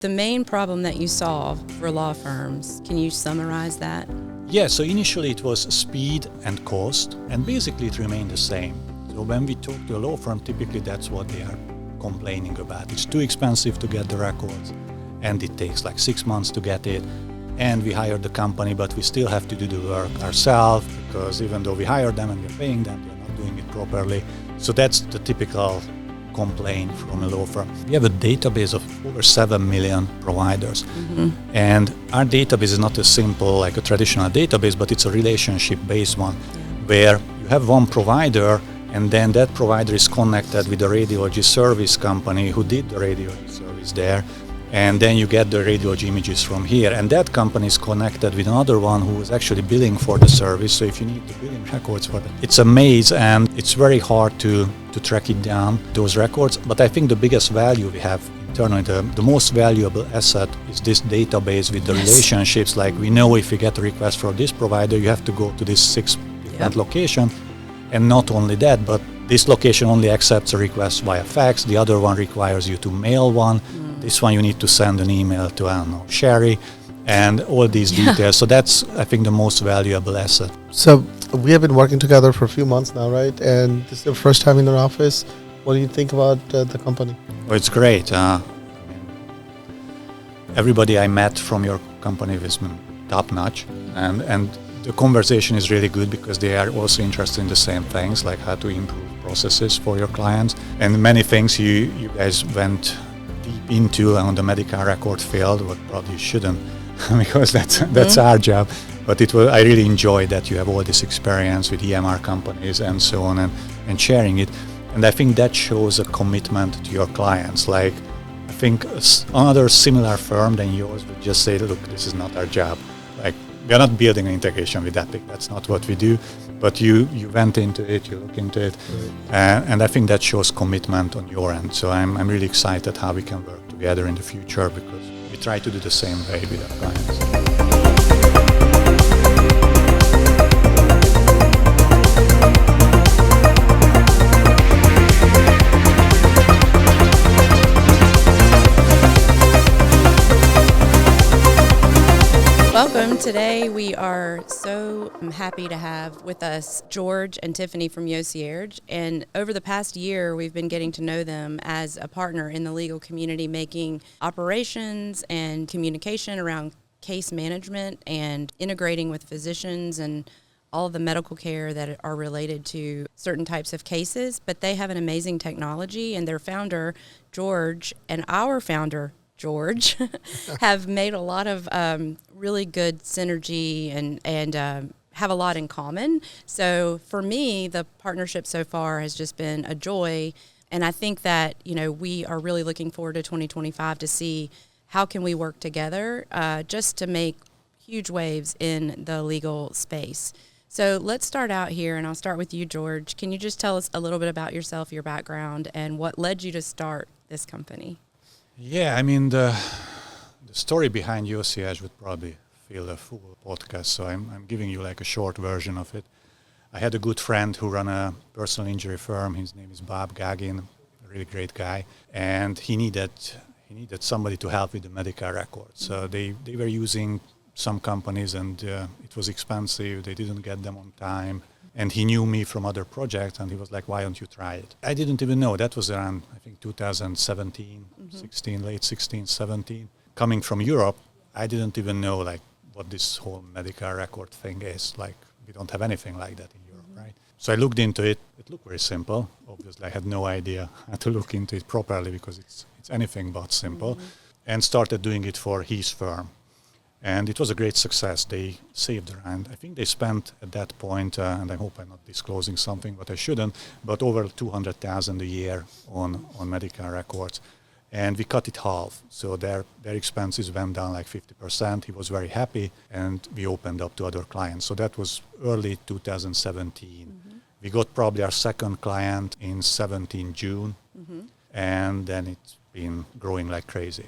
The main problem that you solve for law firms, can you summarize that? Yeah, so initially it was speed and cost, and basically it remained the same. So when we talk to a law firm, typically that's what they are complaining about. It's too expensive to get the records, and it takes like 6 months to get it. And we hired the company, but we still have to do the work ourselves, because even though we hired them and we're paying them, they're not doing it properly. So that's the typical complaint from a law firm. We have a database of over 7 million providers. And our database is not as simple like a traditional database, but it's a relationship-based one where you have one provider and then that provider is connected with the radiology service company who did the radiology service there. And then you get the radiology images from here. And that company is connected with another one who is actually billing for the service. So if you need the billing records for that, it's a maze and it's very hard to track it down, those records. But I think the biggest value we have internally, the most valuable asset is this database with the relationships. Like we know if you get a request for this provider, you have to go to this 6 different location. And not only that, but this location only accepts a request via fax. The other one requires you to mail one. This one you need to send an email to, I don't know, Sherry, and all these details. So that's, I think, the most valuable asset. So we have been working together for a few months now, right? And this is the first time in our office. What do you think about the company? Well, it's great. Everybody I met from your company has been top-notch, and the conversation is really good because they are also interested in the same things, like how to improve processes for your clients. And many things you guys went deep into on the medical record field, but probably shouldn't, because that's our job. But I really enjoy that you have all this experience with EMR companies and so on, and sharing it. And I think that shows a commitment to your clients. Like, I think another similar firm than yours would just say, look, this is not our job. Like, we are not building an integration with Epic. That's not what we do. But you went into it, you look into it, and I think that shows commitment on your end. So I'm really excited how we can work together in the future, because we try to do the same way with our clients. Welcome. Today we are so happy to have with us George and Tiffany from Yocierge. And over the past year, we've been getting to know them as a partner in the legal community, making operations and communication around case management and integrating with physicians and all of the medical care that are related to certain types of cases. But they have an amazing technology, and their founder, George, and our founder, George, have made a lot of really good synergy and have a lot in common. So for me, the partnership so far has just been a joy. And I think that, we are really looking forward to 2025 to see how can we work together just to make huge waves in the legal space. So let's start out here, and I'll start with you, George. Can you just tell us a little bit about yourself, your background, and what led you to start this company? Yeah, I mean, the story behind Yocierge would probably fill a full podcast, so I'm giving you like a short version of it. I had a good friend who ran a personal injury firm. His name is Bob Gagin, a really great guy, and he needed somebody to help with the medical records. So they were using some companies, and it was expensive. They didn't get them on time. And he knew me from other projects, and he was like, why don't you try it? I didn't even know. That was around, I think, 2017, 16, late 16, 17. Coming from Europe, I didn't even know, like, what this whole medical record thing is. Like, we don't have anything like that in Europe, right? So I looked into it. It looked very simple. Obviously, I had no idea how to look into it properly, because it's anything but simple. And started doing it for his firm. And it was a great success. They saved around, I think they spent at that point, and I hope I'm not disclosing something, but I shouldn't, but over $200,000 a year on medical records. And we cut it half. So their expenses went down like 50%. He was very happy, and we opened up to other clients. So that was early 2017. We got probably our second client in 17 June, and then it's been growing like crazy.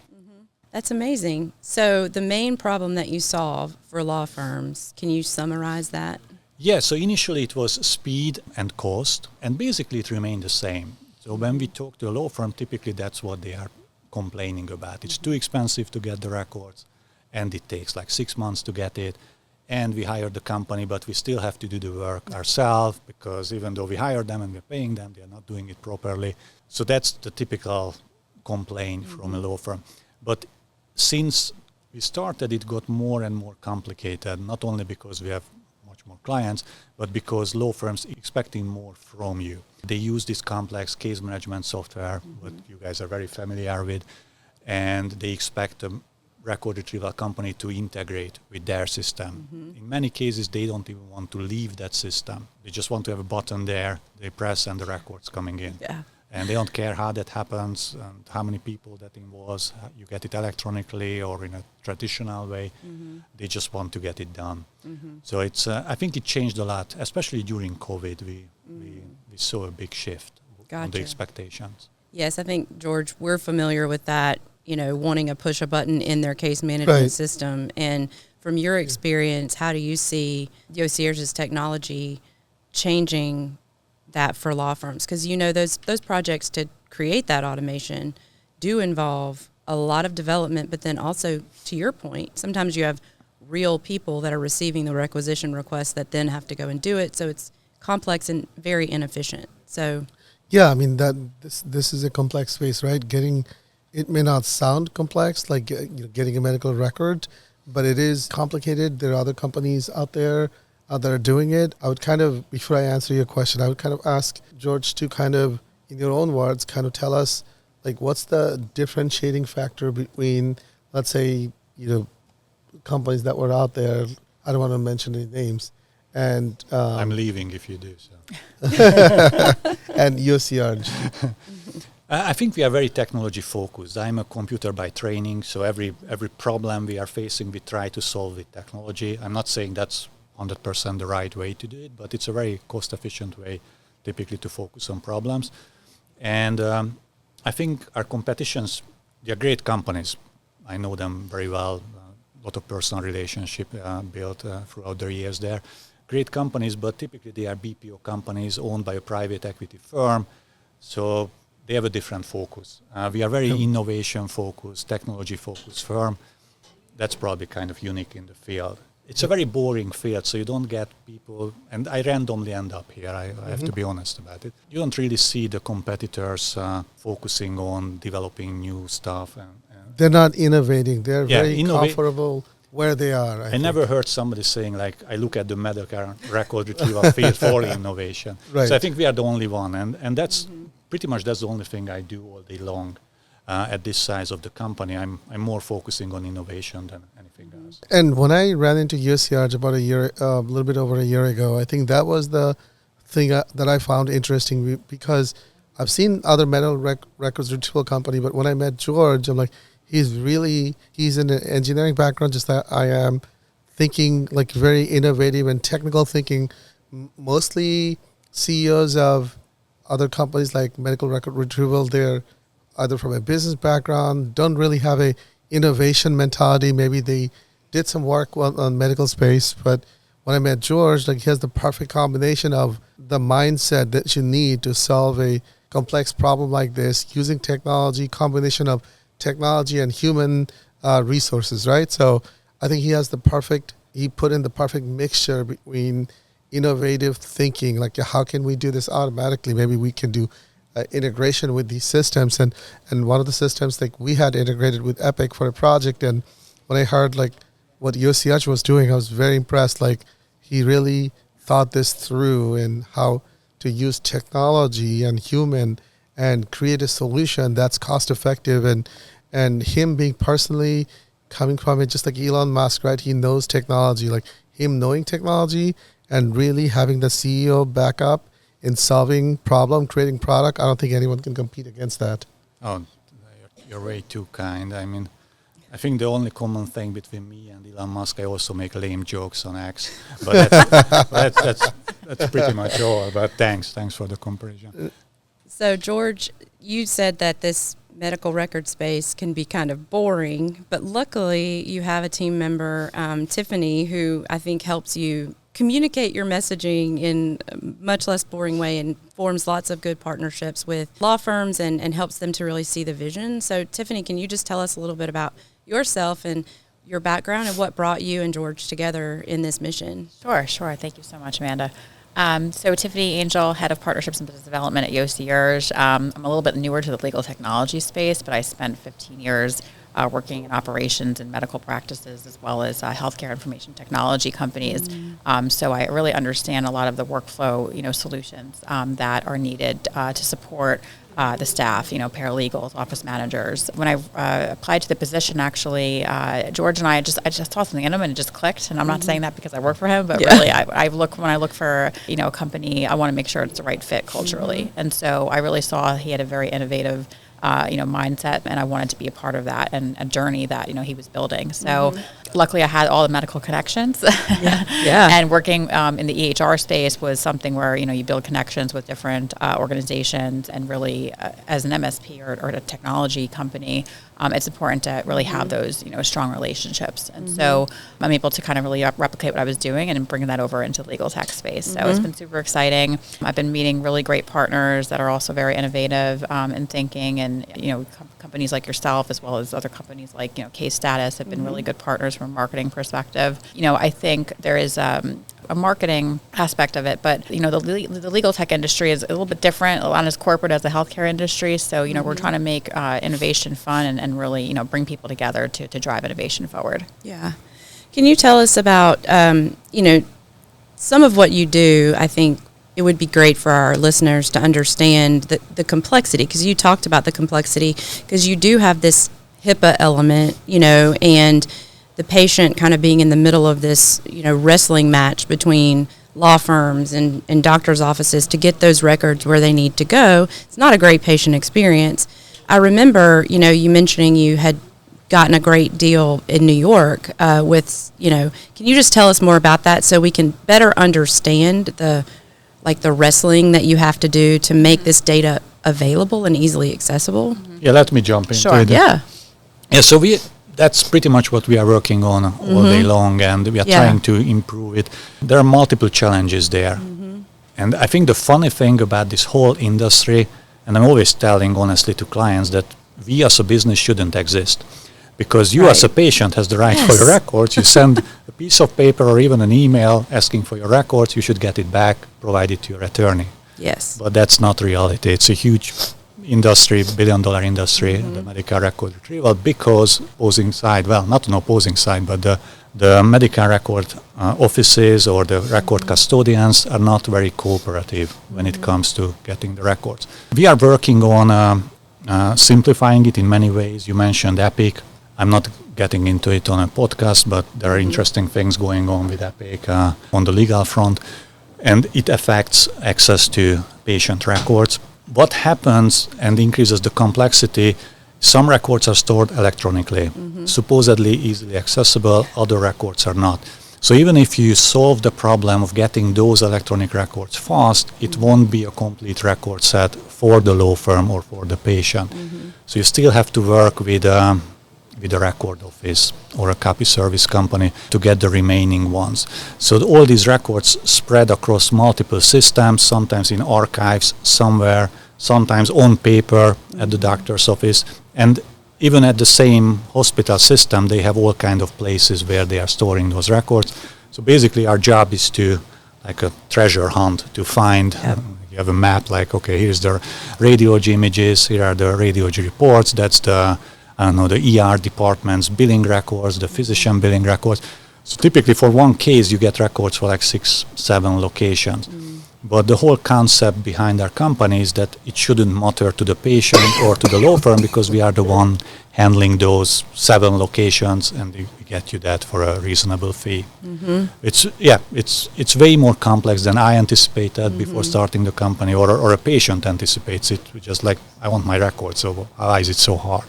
That's amazing. So the main problem that you solve for law firms, can you summarize that? Yeah, so initially it was speed and cost, and basically it remained the same. So when we talk to a law firm, typically that's what they are complaining about. It's too expensive to get the records, and it takes like 6 months to get it. And we hired the company, but we still have to do the work ourselves, because even though we hired them and we're paying them, they're not doing it properly. So that's the typical complaint from a law firm. But since we started, it got more and more complicated, not only because we have much more clients, but because law firms expecting more from you. They use this complex case management software, what you guys are very familiar with, and they expect a record retrieval company to integrate with their system. In many cases, they don't even want to leave that system. They just want to have a button there, they press, and the record's coming in. Yeah. And they don't care how that happens and how many people that involves. You get it electronically or in a traditional way. They just want to get it done. So it's. I think it changed a lot, especially during COVID. We saw a big shift on the expectations. Yes, I think, George, we're familiar with that, wanting to push a button in their case management system. And from your experience, how do you see Yocierge's technology changing that for law firms? Because those projects to create that automation do involve a lot of development, but then also, to your point, sometimes you have real people that are receiving the requisition requests that then have to go and do it. So it's complex and very inefficient. So yeah, I mean that this is a complex space, right? It may not sound complex, like getting a medical record, but it is complicated. There are other companies out there that are doing it. I would before I answer your question, I would ask George to in your own words, tell us, like, what's the differentiating factor between, let's say, companies that were out there. I don't want to mention any names. And I'm leaving if you do so. And Yocierge. I think we are very technology focused. I'm a computer by training, so every problem we are facing, we try to solve with technology. I'm not saying that's 100% the right way to do it, but it's a very cost-efficient way, typically, to focus on problems. And I think our competitions, they're great companies. I know them very well. A lot of personal relationship built throughout the years there. Great companies, but typically they are BPO companies owned by a private equity firm. So they have a different focus. We are very innovation-focused, technology-focused firm. That's probably kind of unique in the field. It's a very boring field, so you don't get people, and I randomly end up here, I have to be honest about it. You don't really see the competitors focusing on developing new stuff. They're not innovating. They're very comfortable where they are. I never heard somebody saying, like, I look at the medical record retrieval field for innovation. Right. So I think we are the only one, and that's pretty much that's the only thing I do all day long. At this size of the company, I'm more focusing on innovation than anything else. And when I ran into Yocierge about a little bit over a year ago, I think that was the thing that I found interesting, because I've seen other medical records retrieval company, but when I met George, I'm like, he's in an engineering background, just like I am, thinking like very innovative and technical thinking. Mostly CEOs of other companies like medical record retrieval, they're either from a business background, don't really have a innovation mentality. Maybe they did some work on medical space, but when I met George, like, he has the perfect combination of the mindset that you need to solve a complex problem like this using technology, combination of technology and human resources, right? So I think he put in the perfect mixture between innovative thinking, like, how can we do this automatically? Maybe we can do integration with these systems, and one of the systems, like, we had integrated with Epic for a project, and when I heard like what Yocierge was doing, I was very impressed. Like, he really thought this through and how to use technology and human and create a solution that's cost effective, and him being personally coming from it, just like Elon Musk, right? He knows technology, like him knowing technology and really having the CEO back up in solving problem, creating product. I don't think anyone can compete against that. Oh, you're way too kind. I mean, I think the only common thing between me and Elon Musk, I also make lame jokes on X, but that's pretty much all. But thanks for the comparison. So, George, you said that this medical record space can be kind of boring, but luckily you have a team member, Tiffany, who I think helps you communicate your messaging in a much less boring way and forms lots of good partnerships with law firms and helps them to really see the vision. So, Tiffany, can you just tell us a little bit about yourself and your background and what brought you and George together in this mission? Sure. Thank you so much, Amanda. So Tiffany Angel, Head of Partnerships and Business Development at Yocierge. I'm a little bit newer to the legal technology space, but I spent 15 years working in operations and medical practices as well as healthcare information technology companies. So I really understand a lot of the workflow, solutions that are needed to support the staff, paralegals, office managers. When I applied to the position, actually, George and I just saw something in him and it just clicked. And I'm not saying that because I work for him, but really, when I look for a company, I want to make sure it's the right fit culturally. And so I really saw he had a very innovative mindset, and I wanted to be a part of that and a journey that he was building. So luckily I had all the medical connections. And working in the EHR space was something where you build connections with different organizations, and really as an MSP or a technology company, it's important to really have those strong relationships. And so I'm able to kind of really replicate what I was doing and bring that over into the legal tech space. So it's been super exciting. I've been meeting really great partners that are also very innovative in thinking, and companies like yourself as well as other companies like Case Status have been really good partners from a marketing perspective. I think there is a marketing aspect of it, but the legal tech industry is a little bit different, not as corporate as the healthcare industry. So we're trying to make innovation fun and really bring people together to drive innovation forward. Yeah. Can you tell us about some of what you do? I think it would be great for our listeners to understand the complexity, because you talked about the complexity, because you do have this HIPAA element, and the patient kind of being in the middle of this, wrestling match between law firms and doctors' offices to get those records where they need to go. It's not a great patient experience. I remember, you mentioning you had gotten a great deal in New York with, can you just tell us more about that so we can better understand the wrestling that you have to do to make this data available and easily accessible? Yeah, let me jump into it. Yeah. Yeah, so that's pretty much what we are working on all day long, and we are trying to improve it. There are multiple challenges there. And I think the funny thing about this whole industry, and I'm always telling honestly to clients that we as a business shouldn't exist, because you as a patient has the right for your records. You send a piece of paper or even an email asking for your records, you should get it back, provide it to your attorney. Yes. But that's not reality. It's a huge industry, billion-dollar industry, the medical record retrieval, because opposing side, well, not an opposing side, but the medical record offices or the record custodians are not very cooperative when it comes to getting the records. We are working on simplifying it in many ways. You mentioned Epic. I'm not getting into it on a podcast, but there are interesting things going on with Epic on the legal front, and it affects access to patient records. What happens and increases the complexity, some records are stored electronically, supposedly easily accessible, other records are not. So even if you solve the problem of getting those electronic records fast, it won't be a complete record set for the law firm or for the patient. So you still have to work with a record office or a copy service company to get the remaining ones. So all these records spread across multiple systems, sometimes in archives somewhere, sometimes on paper at the doctor's office, and even at the same hospital system, they have all kind of places where they are storing those records. So basically our job is to, like a treasure hunt, to find, you have a map, like, okay, here's the radiology images, here are the radiology reports, that's the ER department's billing records, the physician billing records. So typically for one case, you get records for like 6-7 locations. But the whole concept behind our company is that it shouldn't matter to the patient or to the law firm, because we are the one handling those 7 locations, and we get you that for a reasonable fee. It's way more complex than I anticipated before starting the company, or a patient anticipates it. We're just like, I want my records, so why is it so hard?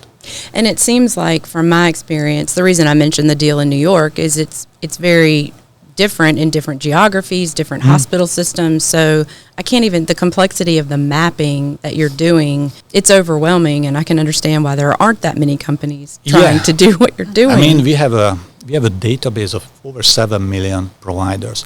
And it seems like, from my experience, the reason I mentioned the deal in New York is it's very different in different geographies, different hospital systems. So I can't even, the complexity of the mapping that you're doing, it's overwhelming, and I can understand why there aren't that many companies trying to do what you're doing. I mean, we have a we have a database of over 7 million providers.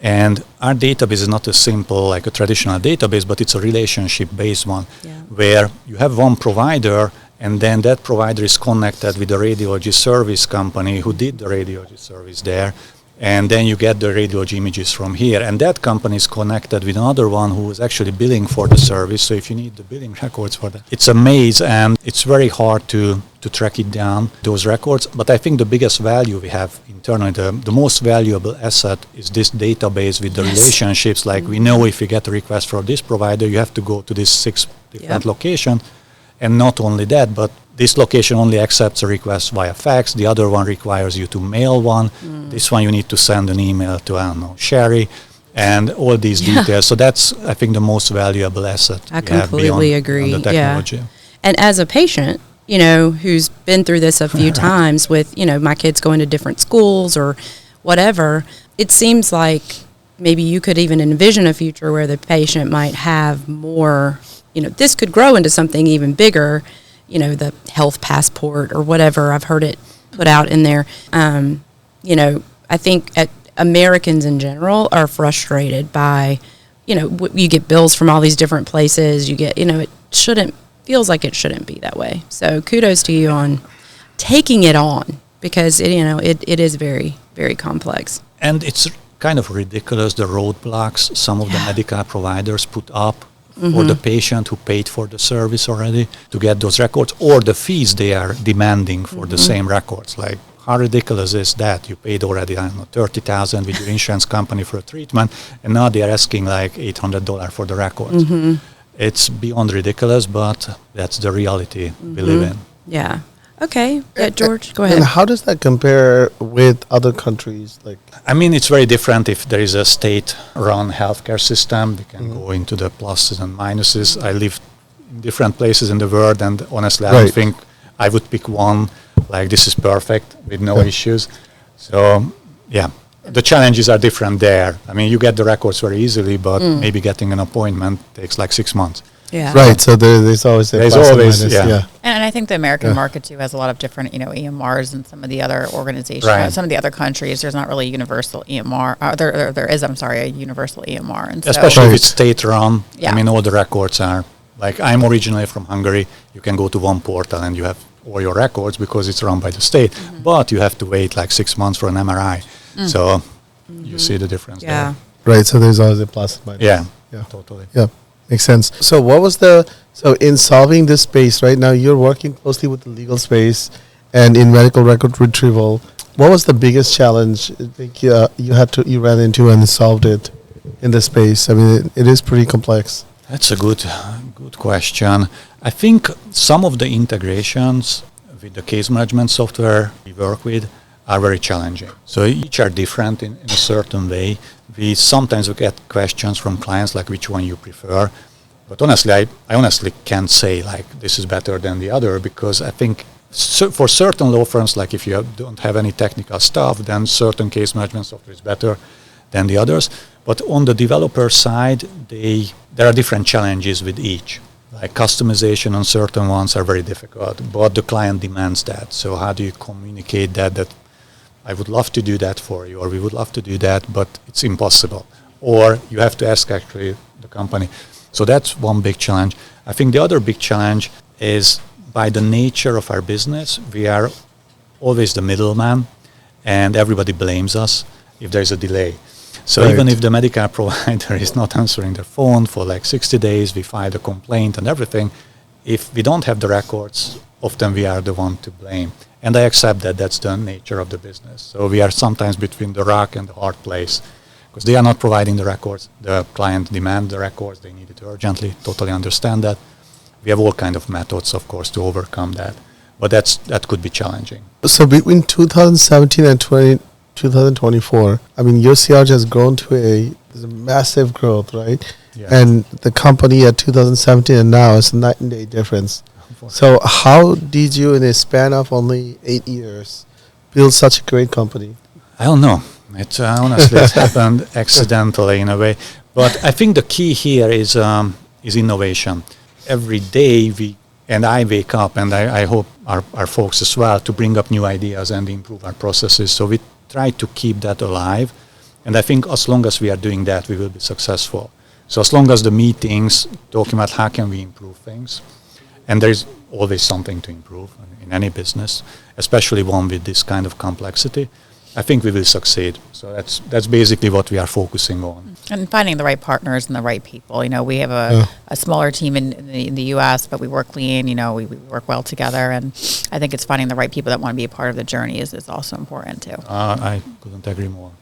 And our database is not a simple, like a traditional database, but it's a relationship-based one, where you have one provider, and then that provider is connected with the radiology service company who did the radiology service there. And then you get the radiology images from here. And that company is connected with another one who is actually billing for the service. So if you need the billing records for that, it's a maze, and it's very hard to track it down, those records. But I think the biggest value we have internally, the most valuable asset is this database with the relationships. Like we know if you get a request from this provider, you have to go to this 6 different location. And not only that, but this location only accepts a request via fax. The other one requires you to mail one. This one you need to send an email to, I don't know, Sherry, and all these details. So that's, I think, the most valuable asset. I completely agree. The technology. Yeah. And as a patient, you know, who's been through this a few times with, you know, my kids going to different schools or whatever, it seems like maybe you could even envision a future where the patient might have more, you know, this could grow into something even bigger, you know, the health passport or whatever. I've heard it put out in there. You know, I think Americans in general are frustrated by, you know, you get bills from all these different places. You get, you know, feels like it shouldn't be that way. So kudos to you on taking it on, because, it is very, very complex. And it's kind of ridiculous, the roadblocks some of the medical providers put up for the patient who paid for the service already to get those records, or the fees they are demanding for the same records. Like, how ridiculous is that? You paid already, I don't know, $30,000 with your insurance company for a treatment, and now they are asking like $800 for the records. It's beyond ridiculous, but that's the reality we live in. Yeah. Okay. Yeah, George, go ahead. And how does that compare with other countries? Like, I mean, it's very different if there is a state-run healthcare system. We can go into the pluses and minuses. I lived in different places in the world, and honestly, I don't think I would pick one like this is perfect with no issues. So, yeah, the challenges are different there. I mean, you get the records very easily, but maybe getting an appointment takes like 6 months. Yeah. Right. So there's always And I think the American market too has a lot of different, EMRs and some of the other organizations. Right. Some of the other countries, there's not really a universal EMR. There is a universal EMR, and especially if it's state-run. Yeah. I mean, all the records are like, I'm originally from Hungary. You can go to one portal and you have all your records because it's run by the state. But you have to wait like 6 months for an MRI. So you see the difference there. Right. So there's always a plus and minus. Yeah. Totally. Yeah. Makes sense. So in solving this space right now, you're working closely with the legal space and in medical record retrieval. What was the biggest challenge you ran into and solved it in this space? I mean, it is pretty complex. That's a good question. I think some of the integrations with the case management software we work with are very challenging. So each are different in a certain way. We sometimes get questions from clients like which one you prefer. But honestly, I honestly can't say like this is better than the other, because I think for certain law firms, like if you don't have any technical stuff, then certain case management software is better than the others. But on the developer side, there are different challenges with each. Like customization on certain ones are very difficult, but the client demands that. So how do you communicate that I would love to do that for you, or we would love to do that, but it's impossible. Or you have to ask actually the company. So that's one big challenge. I think the other big challenge is by the nature of our business, we are always the middleman, and everybody blames us if there's a delay. So even if the medical provider is not answering their phone for like 60 days, we file a complaint and everything. If we don't have the records, often we are the one to blame. And I accept that that's the nature of the business. So we are sometimes between the rock and the hard place, because they are not providing the records. The client demands the records. They need it urgently. Totally understand that. We have all kind of methods, of course, to overcome that. But that could be challenging. So between 2017 and 2024, I mean, Yocierge has grown to a massive growth, right? Yeah. And the company at 2017 and now is a night and day difference. So how did you, in a span of only 8 years, build such a great company? I don't know. It's honestly, it's happened accidentally in a way. But I think the key here is innovation. Every day we And I wake up, and I hope our folks as well, to bring up new ideas and improve our processes. So we try to keep that alive. And I think as long as we are doing that, we will be successful. So as long as the meetings talking about how can we improve things, and there's always something to improve in any business, especially one with this kind of complexity, I think we will succeed. So that's basically what we are focusing on. And finding the right partners and the right people. You know, we have a smaller team in the U.S., but we work lean. You know, we work well together, and I think it's finding the right people that want to be a part of the journey is also important too. I couldn't agree more.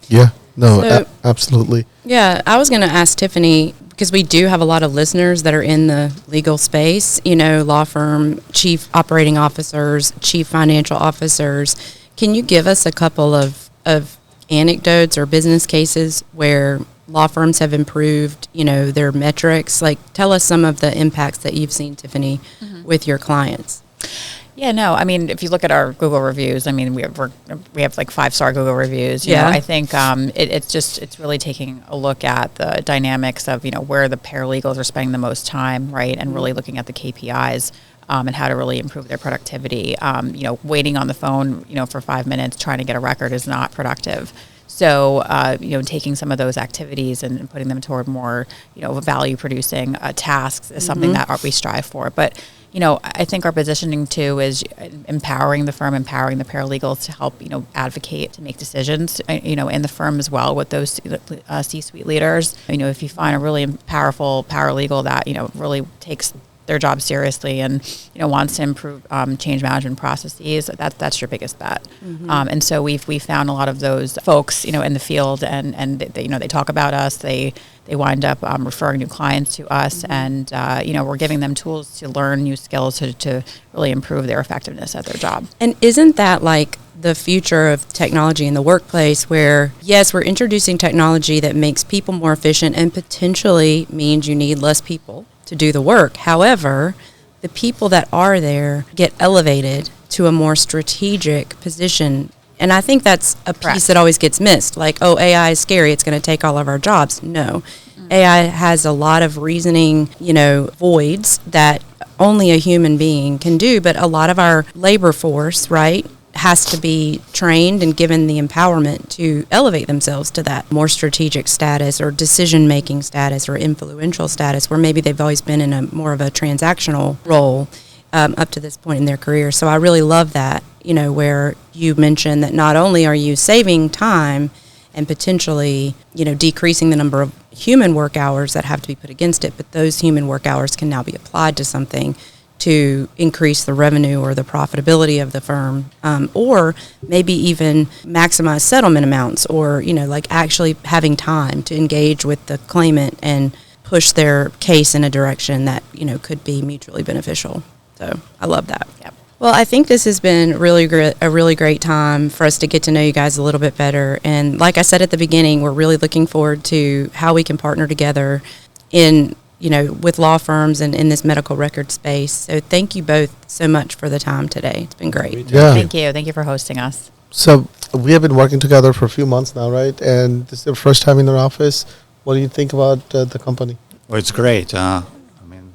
Yeah, no, So- absolutely. Yeah, I was going to ask Tiffany, because we do have a lot of listeners that are in the legal space, you know, law firm, chief operating officers, chief financial officers. Can you give us a couple of anecdotes or business cases where law firms have improved, you know, their metrics? Like, tell us some of the impacts that you've seen, Tiffany, with your clients. Yeah, no, I mean, if you look at our Google reviews, I mean, we have like 5-star Google reviews. You know, I think it's really taking a look at the dynamics of, you know, where the paralegals are spending the most time, right, and really looking at the KPIs. And how to really improve their productivity. You know, waiting on the phone, you know, for 5 minutes trying to get a record is not productive. So, you know, taking some of those activities and putting them toward more, you know, value-producing tasks is something that we strive for. But, you know, I think our positioning too is empowering the firm, empowering the paralegals to help, you know, advocate, to make decisions, you know, in the firm as well with those C-suite leaders. You know, if you find a really powerful paralegal that, you know, really takes their job seriously and, you know, wants to improve change management processes, that's your biggest bet. And so we've found a lot of those folks, you know, in the field, and they, you know, they talk about us, they wind up referring new clients to us, and you know, we're giving them tools to learn new skills to really improve their effectiveness at their job. And isn't that like the future of technology in the workplace, where, yes, we're introducing technology that makes people more efficient and potentially means you need less people to do the work. However, the people that are there get elevated to a more strategic position. And I think that's a piece that always gets missed. Like, oh, AI is scary, it's going to take all of our jobs. No. AI has a lot of reasoning, you know, voids that only a human being can do, but a lot of our labor force, right, has to be trained and given the empowerment to elevate themselves to that more strategic status or decision-making status or influential status, where maybe they've always been in a more of a transactional role up to this point in their career. So I really love that, you know, where you mentioned that not only are you saving time and potentially, you know, decreasing the number of human work hours that have to be put against it, but those human work hours can now be applied to something to increase the revenue or the profitability of the firm, or maybe even maximize settlement amounts, or, you know, like actually having time to engage with the claimant and push their case in a direction that, you know, could be mutually beneficial. So I love that. Yep. Well, I think this has been a really great time for us to get to know you guys a little bit better. And like I said at the beginning, we're really looking forward to how we can partner together in, you know, with law firms and in this medical record space. So thank you both so much for the time today. It's been great. Yeah. Thank you. Thank you for hosting us. So we have been working together for a few months now, right? And this is the first time in our office. What do you think about the company? Well, it's great. I mean,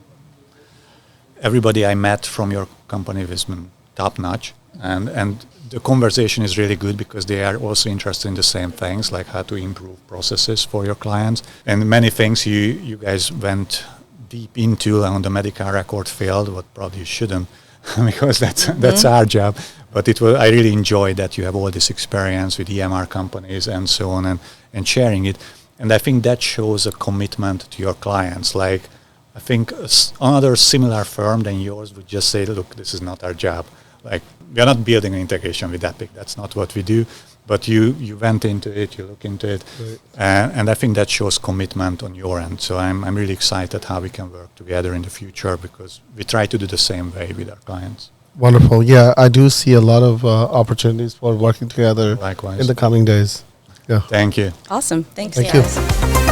everybody I met from your company has been top-notch, and the conversation is really good because they are also interested in the same things, like how to improve processes for your clients. And many things you guys went deep into on the medical record field, what probably you shouldn't, because that's our job. But I really enjoyed that you have all this experience with EMR companies and so on, and sharing it. And I think that shows a commitment to your clients. Like, I think another similar firm than yours would just say, look, this is not our job. Like, we are not building an integration with Epic. That's not what we do. But you went into it, you look into it. Right. And I think that shows commitment on your end. So I'm really excited how we can work together in the future, because we try to do the same way with our clients. Wonderful. Yeah, I do see a lot of opportunities for working together. Likewise. In the coming days. Yeah. Thank you. Awesome. Thanks, Thank guys. you.